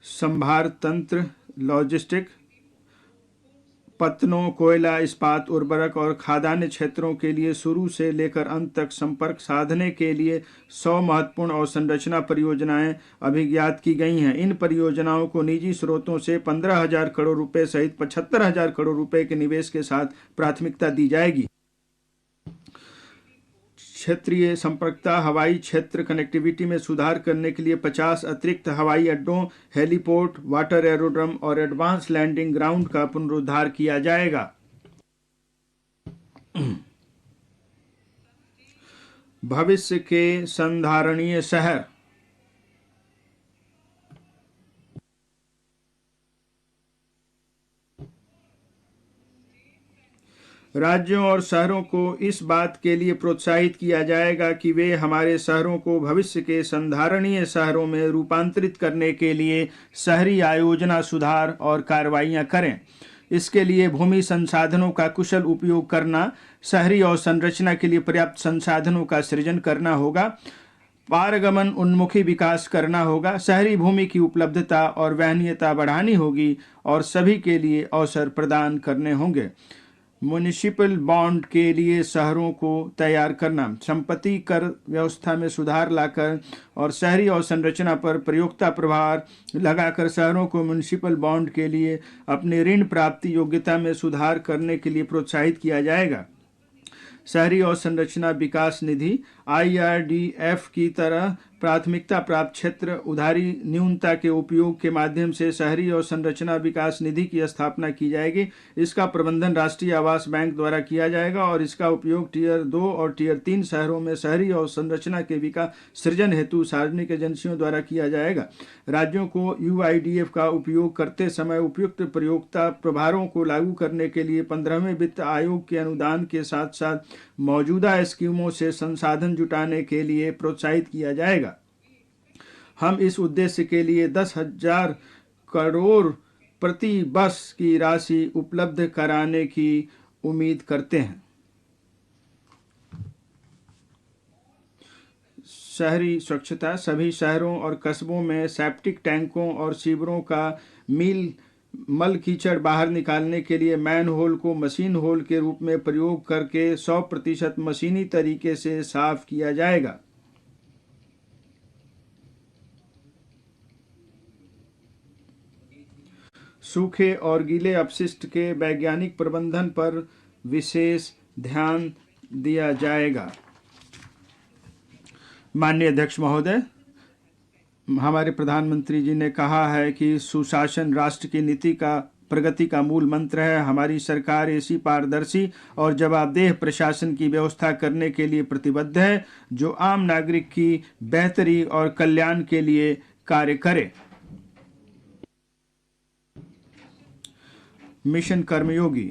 संभार तंत्र, लॉजिस्टिक, पत्तनों, कोयला, इस्पात, उर्वरक और खाद्यान्न क्षेत्रों के लिए शुरू से लेकर अंत तक संपर्क साधने के लिए 100 महत्वपूर्ण अवसंरचना परियोजनाएं अभिज्ञात की गई हैं। इन परियोजनाओं को निजी स्रोतों से 15,000 करोड़ रुपए सहित 75,000 करोड़ रुपए के निवेश के साथ प्राथमिकता दी जाएगी। क्षेत्रीय संपर्कता, हवाई क्षेत्र कनेक्टिविटी में सुधार करने के लिए 50 अतिरिक्त हवाई अड्डों, हेलीपोर्ट, वाटर एरोड्रम और एडवांस लैंडिंग ग्राउंड का पुनरुद्धार किया जाएगा। भविष्य के संधारणीय शहर। राज्यों और शहरों को इस बात के लिए प्रोत्साहित किया जाएगा कि वे हमारे शहरों को भविष्य के संधारणीय शहरों में रूपांतरित करने के लिए शहरी आयोजना, सुधार और कार्रवाइयां करें। इसके लिए भूमि संसाधनों का कुशल उपयोग करना, शहरी अवसंरचना के लिए पर्याप्त संसाधनों का सृजन करना होगा, पारगमन उन्मुखी विकास करना होगा, शहरी भूमि की उपलब्धता और वहनीयता बढ़ानी होगी और सभी के लिए अवसर प्रदान करने होंगे। म्युनिसिपल बॉन्ड के लिए शहरों को तैयार करना, संपत्ति कर व्यवस्था में सुधार लाकर और शहरी अवसंरचना पर प्रयोक्ता प्रभार लगाकर शहरों को म्युनिसिपल बॉन्ड के लिए अपनी ऋण प्राप्ति योग्यता में सुधार करने के लिए प्रोत्साहित किया जाएगा। शहरी अवसंरचना विकास निधि IRDF की तरह प्राथमिकता प्राप्त क्षेत्र उधारी न्यूनता के उपयोग के माध्यम से शहरी अवसंरचना विकास निधि की स्थापना की जाएगी। इसका प्रबंधन राष्ट्रीय आवास बैंक द्वारा किया जाएगा और इसका उपयोग टियर 2 और टियर 3 शहरों में शहरी अवसंरचना के विकास सृजन हेतु सार्वजनिक एजेंसियों द्वारा किया जाएगा। राज्यों को UIDF का उपयोग करते समय उपयुक्त प्रयोक्ता प्रभारों को लागू करने के लिए 15वें वित्त आयोग के अनुदान के साथ साथ मौजूदा स्कीमों से संसाधन जुटाने के लिए प्रोत्साहित किया जाएगा। हम इस उद्देश्य के लिए 10,000 करोड़ प्रति वर्ष की राशि उपलब्ध कराने की उम्मीद करते हैं। शहरी स्वच्छता, सभी शहरों और कस्बों में सेप्टिक टैंकों और सीवरों का मल कीचड़ बाहर निकालने के लिए मैन होल को मशीन होल के रूप में प्रयोग करके 100% मशीनी तरीके से साफ किया जाएगा। सूखे और गीले अपशिष्ट के वैज्ञानिक प्रबंधन पर विशेष ध्यान दिया जाएगा। माननीय अध्यक्ष महोदय, हमारे प्रधानमंत्री जी ने कहा है कि सुशासन राष्ट्र की नीति का प्रगति का मूल मंत्र है। हमारी सरकार ऐसी पारदर्शी और जवाबदेह प्रशासन की व्यवस्था करने के लिए प्रतिबद्ध है जो आम नागरिक की बेहतरी और कल्याण के लिए कार्य करे। मिशन कर्मयोगी।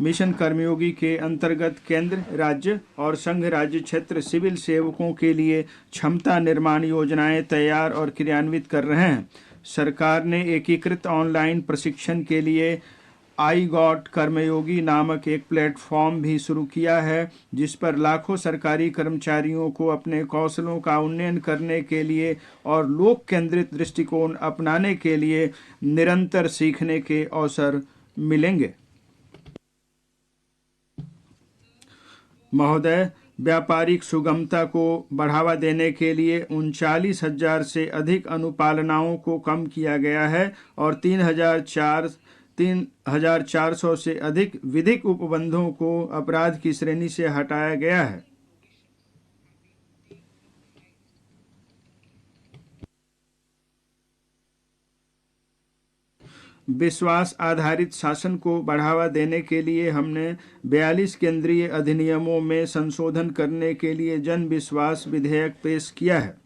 मिशन कर्मयोगी के अंतर्गत केंद्र, राज्य और संघ राज्य क्षेत्र सिविल सेवकों के लिए क्षमता निर्माण योजनाएं तैयार और क्रियान्वित कर रहे हैं। सरकार ने एकीकृत ऑनलाइन प्रशिक्षण के लिए iGOT कर्मयोगी नामक एक प्लेटफॉर्म भी शुरू किया है, जिस पर लाखों सरकारी कर्मचारियों को अपने कौशलों का उन्नयन करने के लिए और लोक केंद्रित दृष्टिकोण अपनाने के लिए निरंतर सीखने के अवसर मिलेंगे। महोदय, व्यापारिक सुगमता को बढ़ावा देने के लिए 39,000 से अधिक अनुपालनाओं को कम किया गया है और 3,400 से अधिक विधिक उपबंधों को अपराध की श्रेणी से हटाया गया है। विश्वास आधारित शासन को बढ़ावा देने के लिए हमने 42 केंद्रीय अधिनियमों में संशोधन करने के लिए जन विश्वास विधेयक पेश किया है।